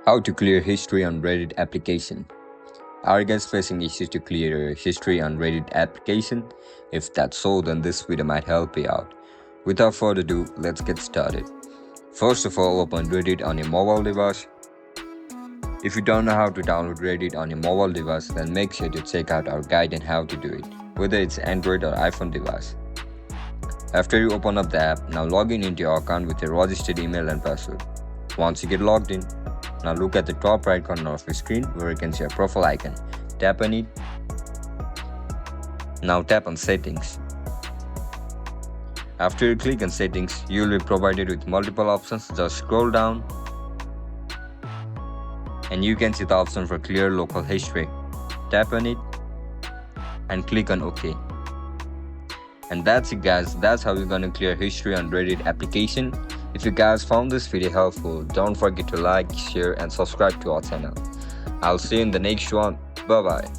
How to clear history on Reddit application. Are you guys facing issues to clear your history on Reddit application? If that's so, then this video might help you out. Without further ado, let's get started. First of all, open Reddit on your mobile device. If you don't know how to download Reddit on your mobile device, then make sure to check out our guide on how to do it, whether it's Android or iPhone device. After you open up the app, now log in into your account with your registered email and password. Once you get logged in, now look at the top right corner of your screen where you can see a profile icon. Tap on it. Now tap on settings. After you click on settings, you will be provided with multiple options. Just scroll down and you can see the option for clear local history. Tap on it and click on OK. And that's it guys, that's how you're gonna clear history on Reddit application. If you guys found this video helpful, don't forget to like, share and subscribe to our channel. I'll see you in the next one. Bye bye.